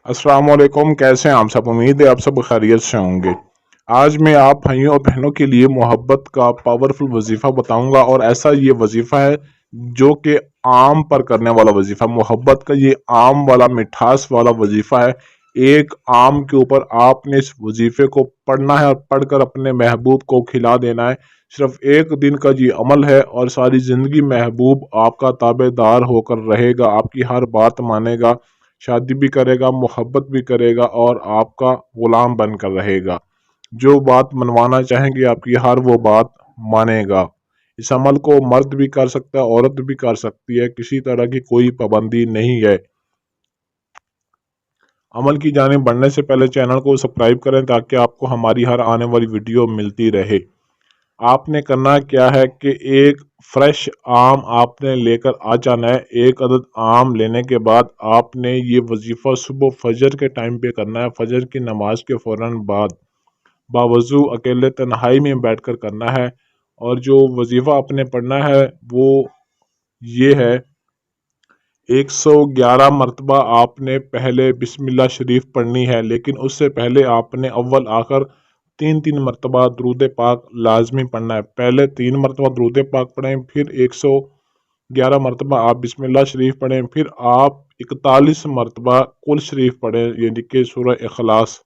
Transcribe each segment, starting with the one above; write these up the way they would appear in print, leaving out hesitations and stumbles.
अस्सलाम वालेकुम। कैसे हैं आप सब? उम्मीद है आप सब खैरियत से होंगे। आज मैं आप भाइयों और बहनों के लिए मोहब्बत का पावरफुल वजीफ़ा बताऊंगा, और ऐसा ये वजीफ़ा है जो कि आम पर करने वाला वजीफ़ा। मोहब्बत का ये आम वाला मिठास वाला वजीफ़ा है। एक आम के ऊपर आपने इस वजीफ़े को पढ़ना है और पढ़कर अपने महबूब को खिला देना है। सिर्फ एक दिन का ये अमल है और सारी ज़िंदगी महबूब आपका ताबेदार होकर रहेगा, आपकी हर बात मानेगा, शादी भी करेगा, मोहब्बत भी करेगा और आपका गुलाम बनकर रहेगा। जो बात मनवाना चाहेंगे आपकी हर वो बात मानेगा। इस अमल को मर्द भी कर सकता है, औरत भी कर सकती है, किसी तरह की कोई पाबंदी नहीं है। अमल की जानिब बढ़ने से पहले चैनल को सब्सक्राइब करें ताकि आपको हमारी हर आने वाली वीडियो मिलती रहे। आपने करना क्या है कि एक फ्रेश आम आपने लेकर आ जाना है। एक अदद आम लेने के बाद आपने ये वजीफ़ा सुबह फजर के टाइम पे करना है। फजर की नमाज के फ़ौरन बाद बावजू अकेले तन्हाई में बैठकर करना है। और जो वजीफ़ा आपने पढ़ना है वो ये है, 111 मरतबा आपने पहले बिस्मिल्लाह शरीफ पढ़नी है, लेकिन उससे पहले आपने अव्वल आखिर 3-3 मरतबा दरूद पाक लाजमी पढ़ना है। पहले 3 मरतबा दरूद पाक पढ़ें, फिर 111 मरतबा आप बिस्मिल्लाह शरीफ पढ़ें, फिर आप 41 मरतबा कुल शरीफ पढ़ें, यानी कि सूरह इखलास।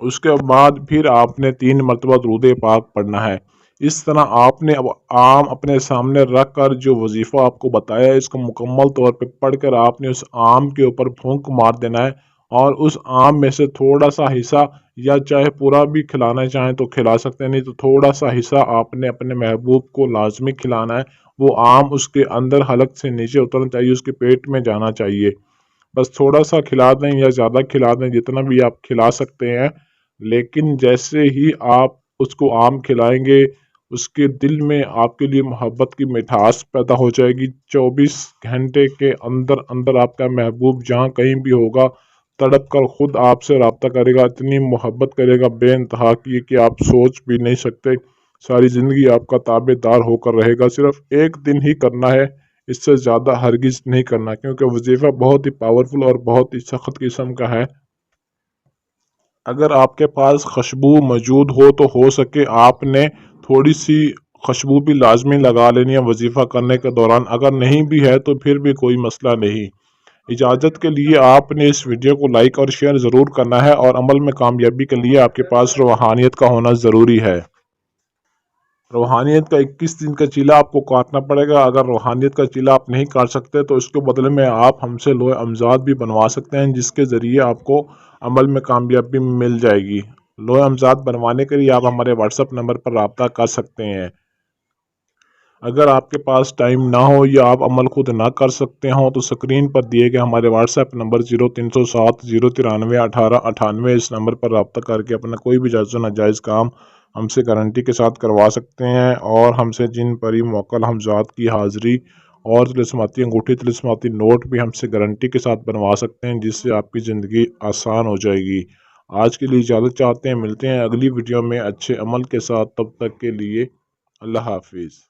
उसके बाद फिर आपने 3 मरतबा दरूद पाक पढ़ना है। इस तरह आपने अब आम अपने सामने रख कर जो वजीफ़ा आपको बताया है इसको मुकम्मल तौर पे पढ़कर आपने उस आम के ऊपर फूंक मार देना है, और उस आम में से थोड़ा सा हिस्सा, या चाहे पूरा भी खिलाना चाहें तो खिला सकते हैं, नहीं तो थोड़ा सा हिस्सा आपने अपने महबूब को लाजमी खिलाना है। वो आम उसके अंदर हलक से नीचे उतरना चाहिए, उसके पेट में जाना चाहिए। बस थोड़ा सा खिला दें या ज़्यादा खिला दें, जितना भी आप खिला सकते हैं। लेकिन जैसे ही आप उसको आम खिलाएंगे, उसके दिल में आपके लिए मोहब्बत की मिठास पैदा हो जाएगी। 24 घंटे के अंदर अंदर आपका महबूब जहाँ कहीं भी होगा तड़प कर खुद आपसे रब्ता करेगा, इतनी मोहब्बत करेगा बेइंतहा की कि आप सोच भी नहीं सकते। सारी ज़िंदगी आपका ताबेदार होकर रहेगा। सिर्फ एक दिन ही करना है, इससे ज़्यादा हरगिज़ नहीं करना, क्योंकि वजीफ़ा बहुत ही पावरफुल और बहुत ही सख्त किस्म का है। अगर आपके पास खुशबू मौजूद तो हो सके आपने थोड़ी सी खुशबू भी लाजमी लगा लेनी है वजीफ़ा करने के दौरान। अगर नहीं भी है तो फिर भी कोई मसला नहीं। इजाज़त के लिए आपने इस वीडियो को लाइक और शेयर ज़रूर करना है, और अमल में कामयाबी के लिए आपके पास रूहानियत का होना ज़रूरी है। रूहानियत का 21 दिन का चीला आपको काटना पड़ेगा। अगर रूहानियत का चीला आप नहीं काट सकते तो इसके बदले में आप हमसे लोहे अमजाद भी बनवा सकते हैं, जिसके ज़रिए आपको अमल में कामयाबी मिल जाएगी। लोहे अमजाद बनवाने के लिए आप हमारे व्हाट्सएप नंबर पर रब्ता कर सकते हैं। अगर आपके पास टाइम ना हो या आप अमल खुद ना कर सकते हों तो स्क्रीन पर दिए गए हमारे व्हाट्सएप नंबर 0307 093 1898, इस नंबर पर रब्ता करके अपना कोई भी जायज़ नाजायज़ काम हमसे गारंटी के साथ करवा सकते हैं। और हमसे जिन परी मोकल हमजात की हाज़िरी और तिलिस्माती अंगूठी, तिलिस्माती नोट भी हमसे गारंटी के साथ बनवा सकते हैं, जिससे आपकी ज़िंदगी आसान हो जाएगी। आज के लिए इजाज़त चाहते हैं, मिलते हैं अगली वीडियो में अच्छे अमल के साथ। तब तक के लिए अल्लाह हाफिज़।